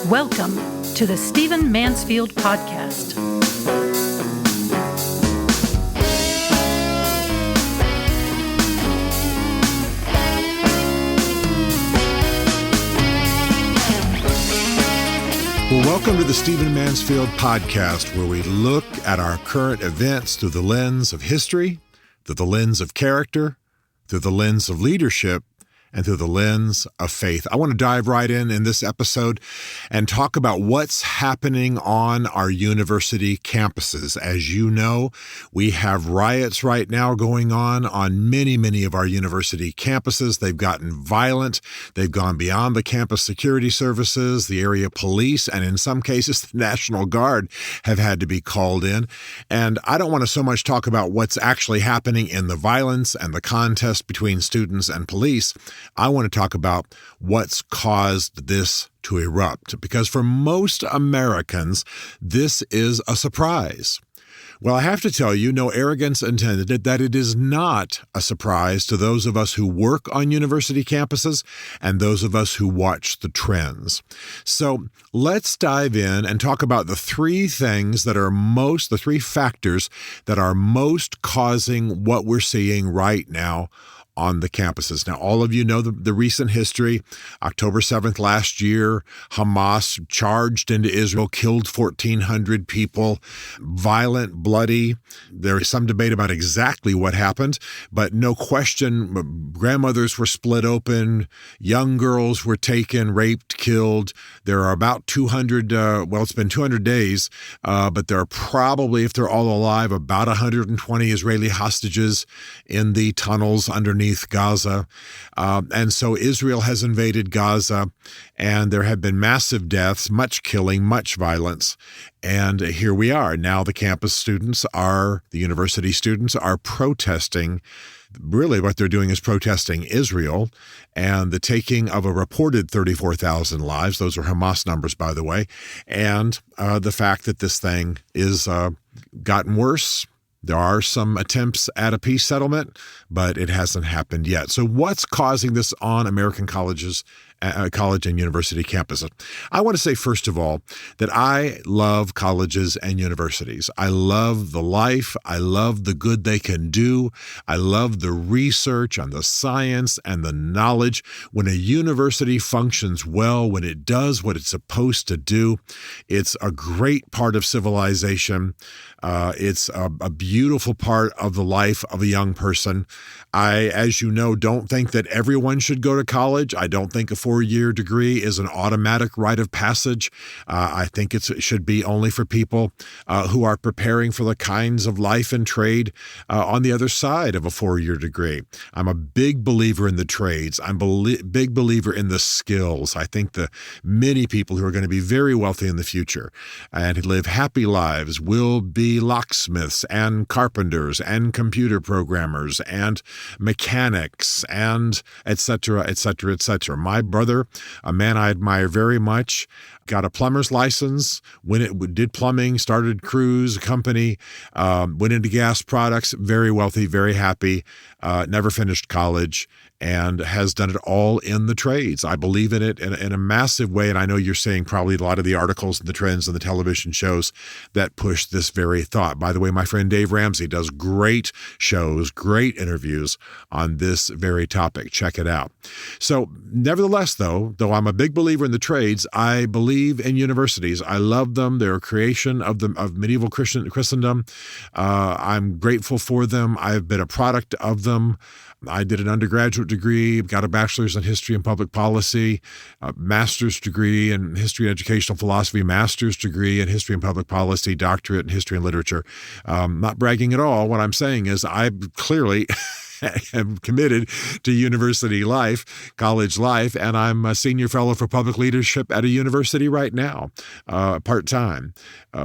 Welcome to the Stephen Mansfield Podcast. Well, welcome to the Stephen Mansfield Podcast, where we look at our current events through the lens of history, through the lens of character, through the lens of leadership, and through the lens of faith. I want to dive right in this episode and talk about what's happening on our university campuses. As you know, we have riots right now going on many of our university campuses. They've gotten violent. They've gone beyond the campus security services, the area police, and in some cases, the National Guard have had to be called in. And I don't want to so much talk about what's actually happening in the violence and the contest between students and police. I want to talk about what's caused this to erupt, because for most Americans, this is a surprise. Well, I have to tell you, no arrogance intended, that it is not a surprise to those of us who work on university campuses and those of us who watch the trends. So let's dive in and talk about the three factors that are most causing what we're seeing right now on the campuses. Now, all of you know the recent history. October 7th last year, Hamas charged into Israel, killed 1,400 people, violent, bloody. There is some debate about exactly what happened, but no question, grandmothers were split open, young girls were taken, raped, killed. There are about 200, it's been 200 days, but there are probably, if they're all alive, about 120 Israeli hostages in the tunnels underneath Gaza. And so Israel has invaded Gaza, and there have been massive deaths, much killing, much violence. And here we are. Now the university students are protesting. Really what they're doing is protesting Israel and the taking of a reported 34,000 lives. Those are Hamas numbers, by the way. And the fact that this thing is gotten worse. There are some attempts at a peace settlement, but it hasn't happened yet. So what's causing this on American college and university campuses? I want to say, first of all, that I love colleges and universities. I love the life. I love the good they can do. I love the research and the science and the knowledge. When a university functions well, when it does what it's supposed to do, it's a great part of civilization. It's a beautiful part of the life of a young person. I, as you know, don't think that everyone should go to college. I don't think a 4-year degree is an automatic rite of passage. I think it should be only for people who are preparing for the kinds of life and trade on the other side of a 4-year degree. I'm a big believer in the trades. I'm a big believer in the skills. I think the many people who are going to be very wealthy in the future and live happy lives will be locksmiths and carpenters and computer programmers and mechanics and et cetera, et cetera, et cetera. My brother, a man I admire very much, got a plumber's license, did plumbing, started Cruise, a company, went into gas products, very wealthy, very happy, never finished college, and has done it all in the trades. I believe in it in a massive way, and I know you're seeing probably a lot of the articles and the trends and the television shows that push this very thought. By the way, my friend Dave Ramsey does great shows, great interviews on this very topic. Check it out. So nevertheless, though I'm a big believer in the trades, I believe in universities. I love them. They're a creation of medieval Christendom. I'm grateful for them. I've been a product of them. I did an undergraduate degree, got a bachelor's in history and public policy, a master's degree in history and educational philosophy, master's degree in history and public policy, doctorate in history and literature. Not bragging at all. What I'm saying is I clearly am committed to university life, college life, and I'm a senior fellow for public leadership at a university right now, part-time,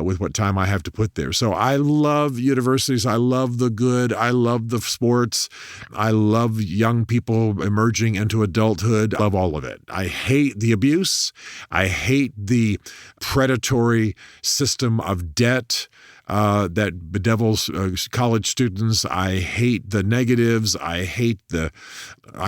with what time I have to put there. So I love universities. I love the good. I love the sports. I love young people emerging into adulthood. I love all of it. I hate the abuse. I hate the predatory system of debt. that bedevils college students. I hate the negatives. I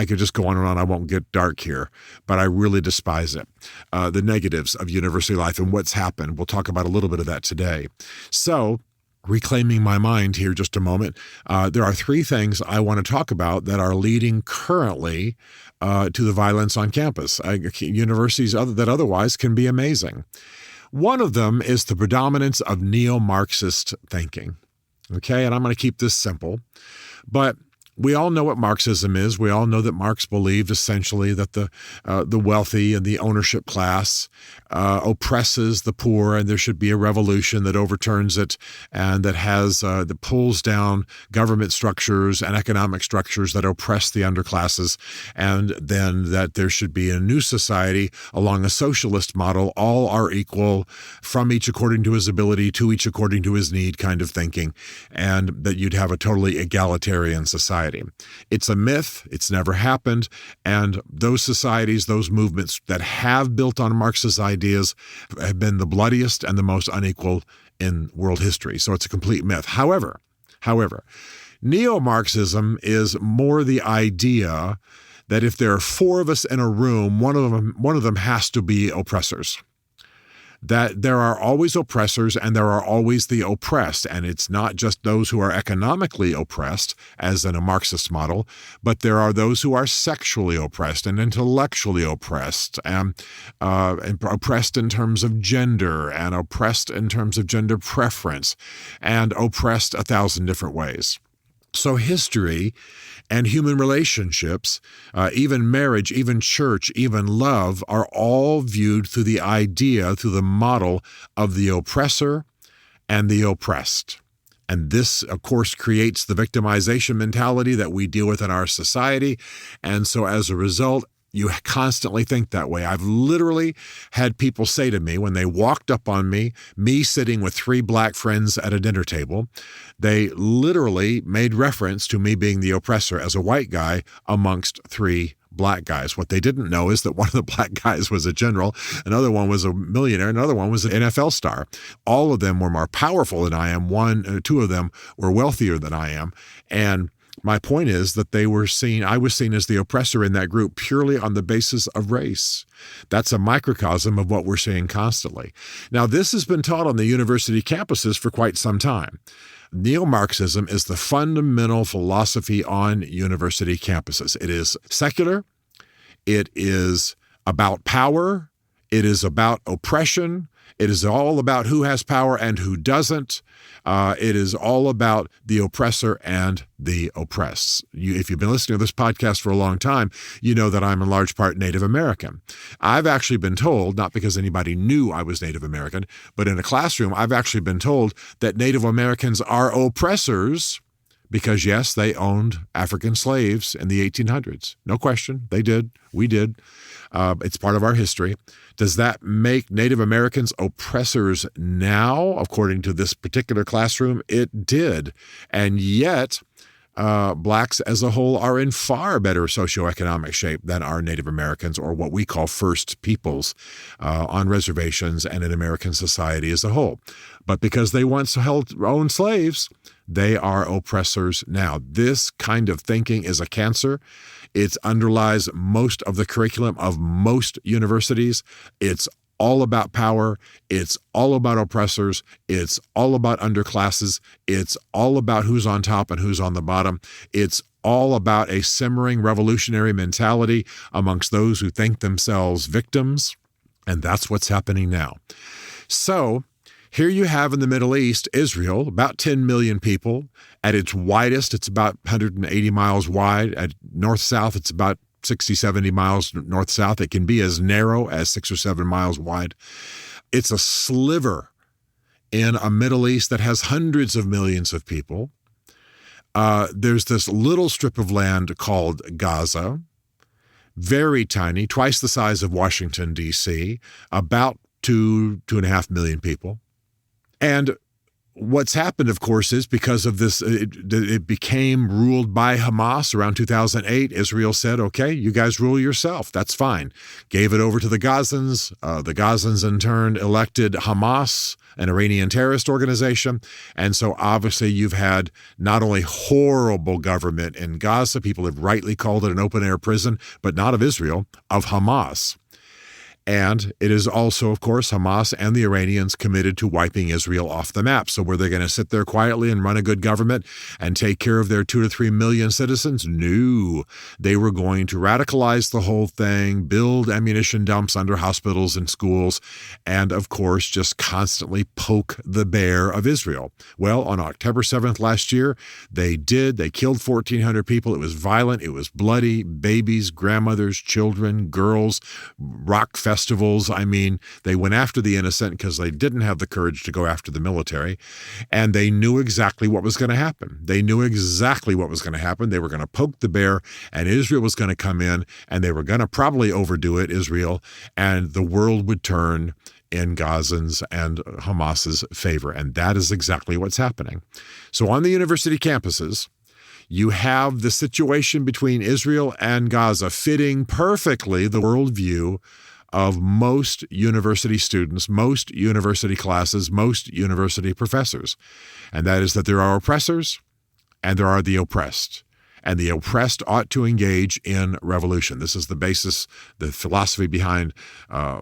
could just go on and on. I won't get dark here, but I really despise it. The negatives of university life and what's happened. We'll talk about a little bit of that today. So, reclaiming my mind here just a moment, there are three things I want to talk about that are leading currently to the violence on campus. Universities that otherwise can be amazing. One of them is the predominance of neo-Marxist thinking. Okay, and I'm going to keep this simple, but we all know what Marxism is. We all know that Marx believed essentially that the wealthy and the ownership class oppresses the poor, and there should be a revolution that overturns it and that pulls down government structures and economic structures that oppress the underclasses, and then that there should be a new society along a socialist model. All are equal, from each according to his ability, to each according to his need kind of thinking, and that you'd have a totally egalitarian society. It's a myth. It's never happened. And those societies, those movements that have built on Marxist ideas have been the bloodiest and the most unequal in world history. So it's a complete myth. However, neo-Marxism is more the idea that if there are four of us in a room, one of them has to be oppressors. That there are always oppressors and there are always the oppressed. And it's not just those who are economically oppressed, as in a Marxist model, but there are those who are sexually oppressed and intellectually oppressed, and oppressed in terms of gender, and oppressed in terms of gender preference, and oppressed 1,000 different ways. So history and human relationships, even marriage, even church, even love, are all viewed through the model of the oppressor and the oppressed. And this, of course, creates the victimization mentality that we deal with in our society. And so as a result, you constantly think that way. I've literally had people say to me when they walked up on me sitting with three black friends at a dinner table, they literally made reference to me being the oppressor as a white guy amongst three black guys. What they didn't know is that one of the black guys was a general, another one was a millionaire, another one was an NFL star. All of them were more powerful than I am. Two of them were wealthier than I am. And my point is that I was seen as the oppressor in that group purely on the basis of race. That's a microcosm of what we're seeing constantly. Now, this has been taught on the university campuses for quite some time. Neo-Marxism is the fundamental philosophy on university campuses. It is secular. It is about power. It is about oppression. It is all about who has power and who doesn't. It is all about the oppressor and the oppressed. If you've been listening to this podcast for a long time, you know that I'm in large part Native American. I've actually been told, not because anybody knew I was Native American, but in a classroom, I've actually been told that Native Americans are oppressors because, yes, they owned African slaves in the 1800s. No question. They did. We did. It's part of our history. Does that make Native Americans oppressors now? According to this particular classroom, it did. And yet, blacks as a whole are in far better socioeconomic shape than our Native Americans, or what we call First Peoples, on reservations and in American society as a whole. But because they once owned slaves, they are oppressors now. This kind of thinking is a cancer. It underlies most of the curriculum of most universities. It's all about power. It's all about oppressors. It's all about underclasses. It's all about who's on top and who's on the bottom. It's all about a simmering revolutionary mentality amongst those who think themselves victims. And that's what's happening now. So here you have in the Middle East, Israel, about 10 million people. At its widest, it's about 180 miles wide. At north-south, it's about 60, 70 miles north-south. It can be as narrow as 6 or 7 miles wide. It's a sliver in a Middle East that has hundreds of millions of people. There's this little strip of land called Gaza, very tiny, twice the size of Washington, D.C., about 2.5 million people. And what's happened, of course, is because of this, it became ruled by Hamas around 2008. Israel said, okay, you guys rule yourself. That's fine. Gave it over to the Gazans. The Gazans, in turn, elected Hamas, an Iranian terrorist organization. And so obviously you've had not only horrible government in Gaza, people have rightly called it an open-air prison, but not of Israel, of Hamas. And it is also, of course, Hamas and the Iranians committed to wiping Israel off the map. So were they going to sit there quietly and run a good government and take care of their 2 to 3 million citizens? No. They were going to radicalize the whole thing, build ammunition dumps under hospitals and schools, and, of course, just constantly poke the bear of Israel. Well, on October 7th last year, they did. They killed 1,400 people. It was violent. It was bloody. Babies, grandmothers, children, girls, rock festivals. I mean, they went after the innocent because they didn't have the courage to go after the military, and they knew exactly what was going to happen. They knew exactly what was going to happen. They were going to poke the bear, and Israel was going to come in, and they were going to probably overdo it, Israel, and the world would turn in Gazans and Hamas's favor. And that is exactly what's happening. So on the university campuses, you have the situation between Israel and Gaza fitting perfectly the worldview of most university students, most university classes, most university professors. And that is that there are oppressors and there are the oppressed. And the oppressed ought to engage in revolution. This is the basis, the philosophy behind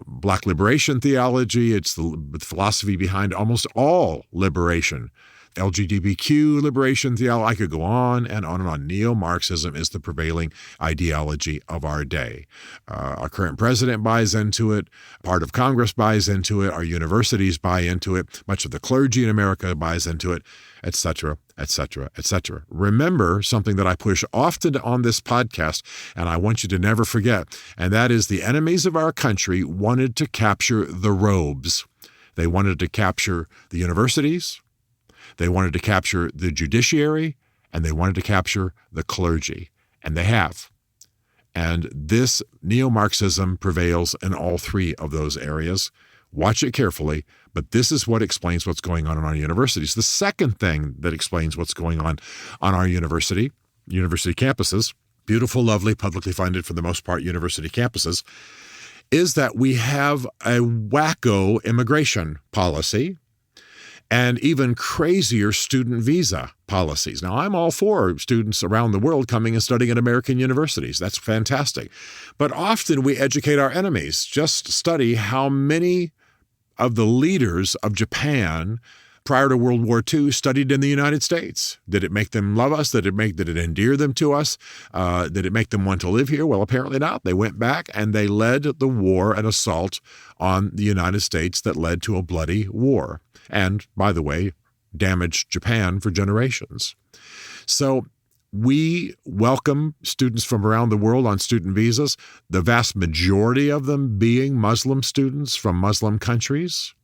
Black liberation theology. It's the philosophy behind almost all liberation. LGBTQ liberation theology. I could go on and on and on. Neo-Marxism is the prevailing ideology of our day. Our current president buys into it. Part of Congress buys into it. Our universities buy into it. Much of the clergy in America buys into it, etc., etc., etc. Remember something that I push often on this podcast, and I want you to never forget, and that is the enemies of our country wanted to capture the robes. They wanted to capture the universities. They wanted to capture the judiciary, and they wanted to capture the clergy, and they have. And this neo-Marxism prevails in all three of those areas. Watch it carefully, but this is what explains what's going on in our universities. The second thing that explains what's going on our university campuses, beautiful, lovely, publicly funded for the most part university campuses, is that we have a wacko immigration policy and even crazier student visa policies. Now, I'm all for students around the world coming and studying at American universities. That's fantastic. But often we educate our enemies. Just study how many of the leaders of Japan prior to World War II studied in the United States. Did it make them love us? Did it endear them to us? Did it make them want to live here? Well, apparently not. They went back and they led the war and assault on the United States that led to a bloody war. And, by the way, damaged Japan for generations. So we welcome students from around the world on student visas, the vast majority of them being Muslim students from Muslim countries.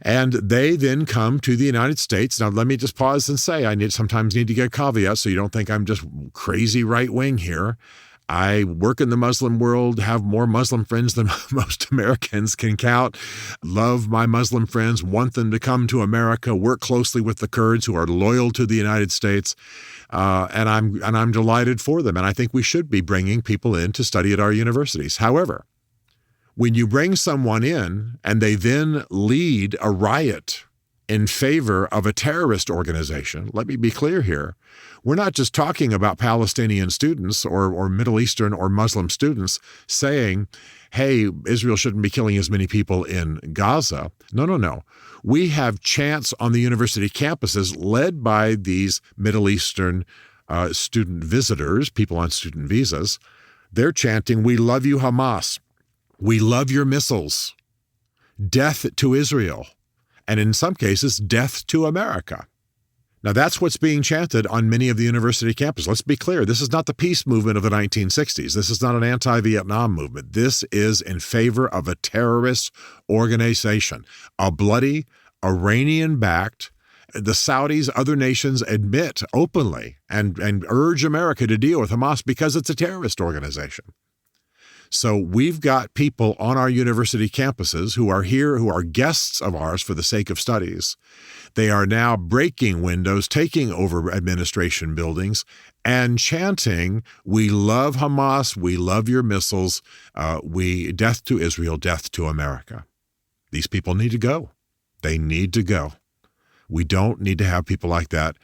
And they then come to the United States. Now, let me just pause and say I sometimes need to get a caveat so you don't think I'm just crazy right-wing here. I work in the Muslim world, have more Muslim friends than most Americans can count, love my Muslim friends, want them to come to America, work closely with the Kurds who are loyal to the United States, and I'm delighted for them. And I think we should be bringing people in to study at our universities. However, when you bring someone in and they then lead a riot in favor of a terrorist organization, let me be clear here. We're not just talking about Palestinian students or Middle Eastern or Muslim students saying, hey, Israel shouldn't be killing as many people in Gaza. No. We have chants on the university campuses led by these Middle Eastern student visitors, people on student visas. They're chanting, we love you, Hamas. We love your missiles. Death to Israel. And in some cases, death to America. Now, that's what's being chanted on many of the university campuses. Let's be clear. This is not the peace movement of the 1960s. This is not an anti-Vietnam movement. This is in favor of a terrorist organization, a bloody, Iranian-backed. The Saudis, other nations admit openly and urge America to deal with Hamas because it's a terrorist organization. So we've got people on our university campuses who are here, who are guests of ours for the sake of studies. They are now breaking windows, taking over administration buildings, and chanting, "We love Hamas, we love your missiles, death to Israel, death to America." These people need to go. They need to go. We don't need to have people like that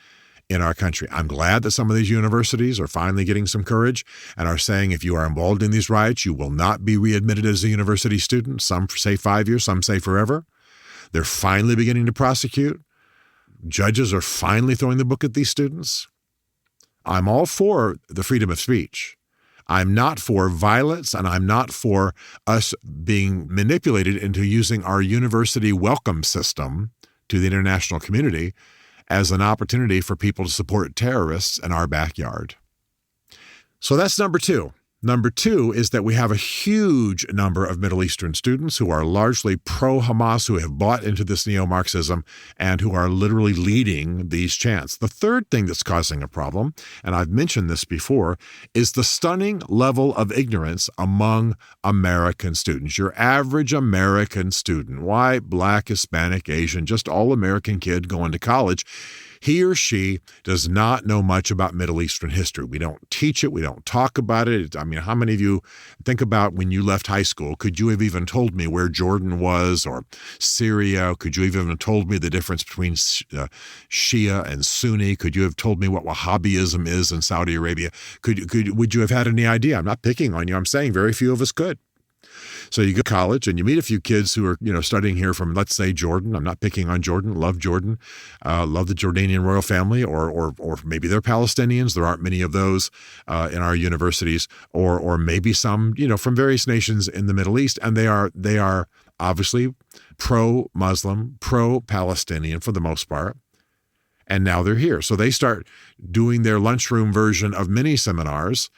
in our country. I'm glad that some of these universities are finally getting some courage and are saying if you are involved in these riots, you will not be readmitted as a university student. Some say 5 years, some say forever. They're finally beginning to prosecute. Judges are finally throwing the book at these students. I'm all for the freedom of speech. I'm not for violence, and I'm not for us being manipulated into using our university welcome system to the international community as an opportunity for people to support terrorists in our backyard. So that's number two. Number two is that we have a huge number of Middle Eastern students who are largely pro-Hamas, who have bought into this neo-Marxism and who are literally leading these chants. The third thing that's causing a problem, and I've mentioned this before, is the stunning level of ignorance among American students. Your average American student, white, black, Hispanic, Asian, just all American kid going to college, he or she does not know much about Middle Eastern history. We don't teach it. We don't talk about it. I mean, how many of you think about when you left high school? Could you have even told me where Jordan was or Syria? Could you even have told me the difference between Shia and Sunni? Could you have told me what Wahhabism is in Saudi Arabia? Would you have had any idea? I'm not picking on you. I'm saying very few of us could. So you go to college and you meet a few kids who are, studying here from, let's say, Jordan. I'm not picking on Jordan. Love Jordan. Love the Jordanian royal family, or maybe they're Palestinians. There aren't many of those in our universities, or maybe some, from various nations in the Middle East, and they are obviously pro-Muslim, pro-Palestinian for the most part. And now they're here. So they start doing their lunchroom version of mini seminars.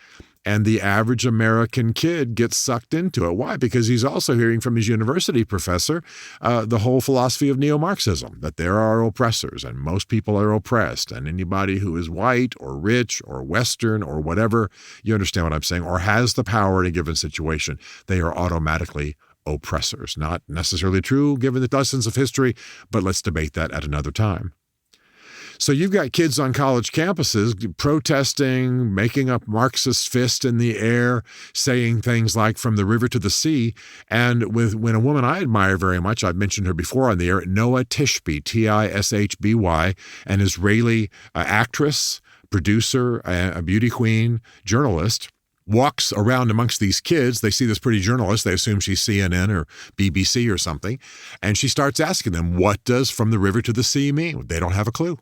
And the average American kid gets sucked into it. Why? Because he's also hearing from his university professor the whole philosophy of neo-Marxism, that there are oppressors and most people are oppressed. And anybody who is white or rich or Western or whatever, you understand what I'm saying, or has the power in a given situation, they are automatically oppressors. Not necessarily true given the lessons of history, but let's debate that at another time. So you've got kids on college campuses protesting, making up Marxist fist in the air, saying things like from the river to the sea. And when a woman I admire very much, I've mentioned her before on the air, Noah Tishby, Tishby, an Israeli actress, producer, a beauty queen, journalist, walks around amongst these kids. They see this pretty journalist. They assume she's CNN or BBC or something. And she starts asking them, what does from the river to the sea mean? They don't have a clue.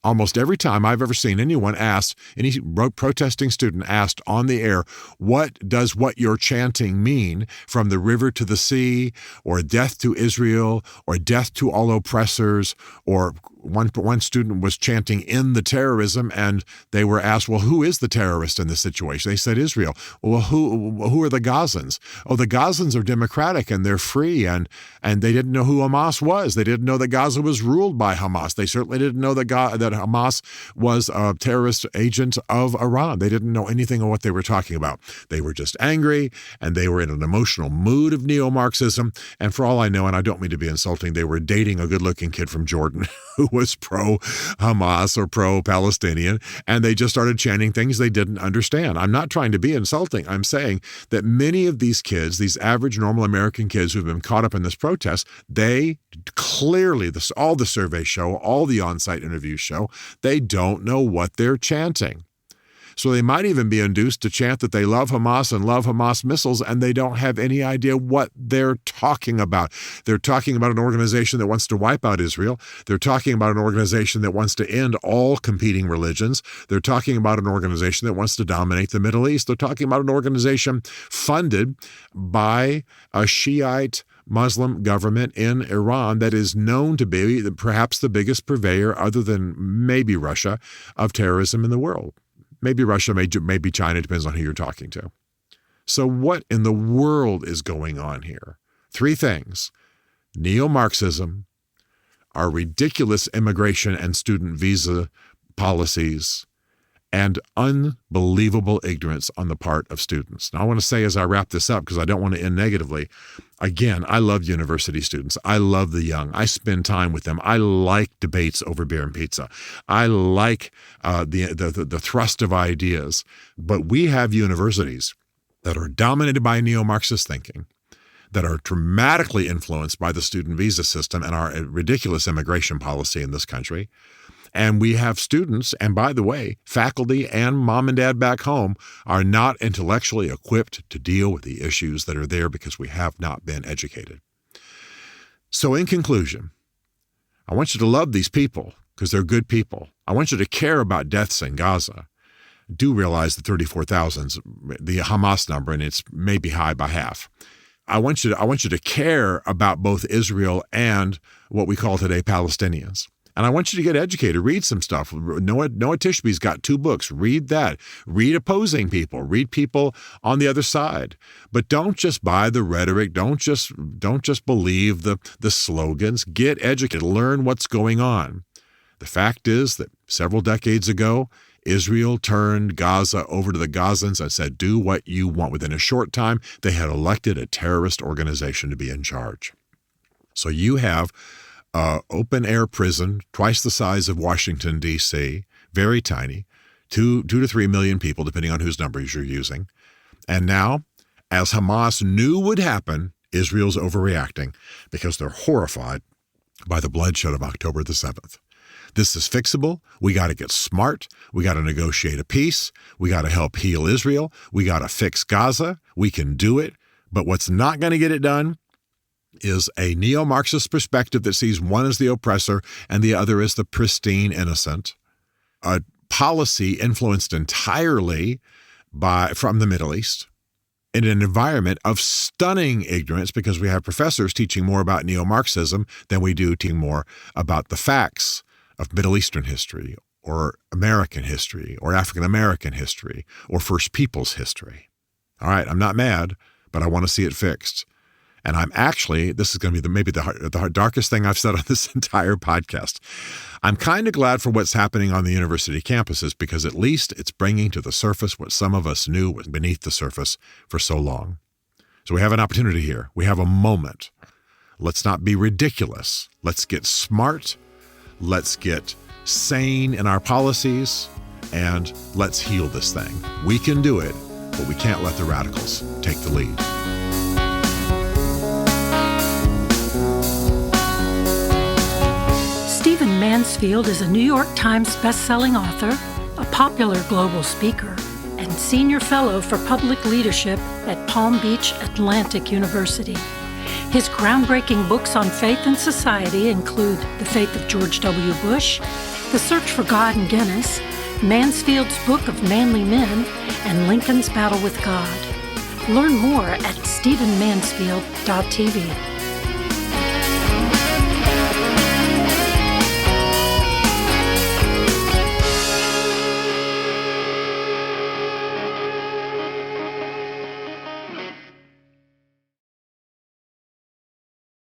Almost every time I've ever seen anyone asked, any protesting student asked on the air, what does what you're chanting mean from the river to the sea, or death to Israel, or death to all oppressors, or one student was chanting in the terrorism, and they were asked, well, who is the terrorist in this situation? They said Israel. Well, who are the Gazans? Oh, the Gazans are democratic and they're free, and they didn't know who Hamas was. They didn't know that Gaza was ruled by Hamas. They certainly didn't know that Hamas was a terrorist agent of Iran. They didn't know anything of what they were talking about. They were just angry, and they were in an emotional mood of neo-Marxism, and for all I know, and I don't mean to be insulting, they were dating a good-looking kid from Jordan who was pro-Hamas or pro-Palestinian, and they just started chanting things they didn't understand. I'm not trying to be insulting. I'm saying that many of these kids, these average, normal American kids who've been caught up in this protest, they clearly, all the surveys show, all the on-site interviews show, they don't know what they're chanting. So they might even be induced to chant that they love Hamas and love Hamas missiles, and they don't have any idea what they're talking about. They're talking about an organization that wants to wipe out Israel. They're talking about an organization that wants to end all competing religions. They're talking about an organization that wants to dominate the Middle East. They're talking about an organization funded by a Shiite Muslim government in Iran that is known to be perhaps the biggest purveyor, other than maybe Russia, of terrorism in the world. Maybe Russia, maybe China, depends on who you're talking to. So what in the world is going on here? Three things: neo-Marxism, our ridiculous immigration and student visa policies, and unbelievable ignorance on the part of students. Now, I want to say as I wrap this up, because I don't want to end negatively, again, I love university students. I love the young. I spend time with them. I like debates over beer and pizza. I like the thrust of ideas. But we have universities that are dominated by neo-Marxist thinking, that are dramatically influenced by the student visa system and our ridiculous immigration policy in this country. And we have students, and by the way, faculty and mom and dad back home are not intellectually equipped to deal with the issues that are there because we have not been educated. So in conclusion, I want you to love these people because they're good people. I want you to care about deaths in Gaza. Do realize the 34,000's the Hamas number, and it's maybe high by half. I want you to care about both Israel and what we call today Palestinians. And I want you to get educated, read some stuff. Noah Tishby's got 2 books. Read that. Read opposing people. Read people on the other side. But don't just buy the rhetoric. Don't just believe the slogans. Get educated. Learn what's going on. The fact is that several decades ago, Israel turned Gaza over to the Gazans and said, do what you want. Within a short time, they had elected a terrorist organization to be in charge. So you have open-air prison, twice the size of Washington, D.C., very tiny, 2 to 3 million people, depending on whose numbers you're using. And now, as Hamas knew would happen, Israel's overreacting because they're horrified by the bloodshed of October the 7th. This is fixable. We got to get smart. We got to negotiate a peace. We got to help heal Israel. We got to fix Gaza. We can do it. But what's not going to get it done is a neo-Marxist perspective that sees one as the oppressor and the other as the pristine innocent, a policy influenced entirely from the Middle East, in an environment of stunning ignorance because we have professors teaching more about neo-Marxism than we do teaching more about the facts of Middle Eastern history or American history or African-American history or First Peoples history. All right, I'm not mad, but I want to see it fixed. And this is going to be maybe the darkest thing I've said on this entire podcast. I'm kind of glad for what's happening on the university campuses because at least it's bringing to the surface what some of us knew was beneath the surface for so long. So we have an opportunity here. We have a moment. Let's not be ridiculous. Let's get smart. Let's get sane in our policies. And let's heal this thing. We can do it, but we can't let the radicals take the lead. Stephen Mansfield is a New York Times best-selling author, a popular global speaker, and senior fellow for public leadership at Palm Beach Atlantic University. His groundbreaking books on faith and society include The Faith of George W. Bush, The Search for God in Guinness, Mansfield's Book of Manly Men, and Lincoln's Battle with God. Learn more at stephenmansfield.tv.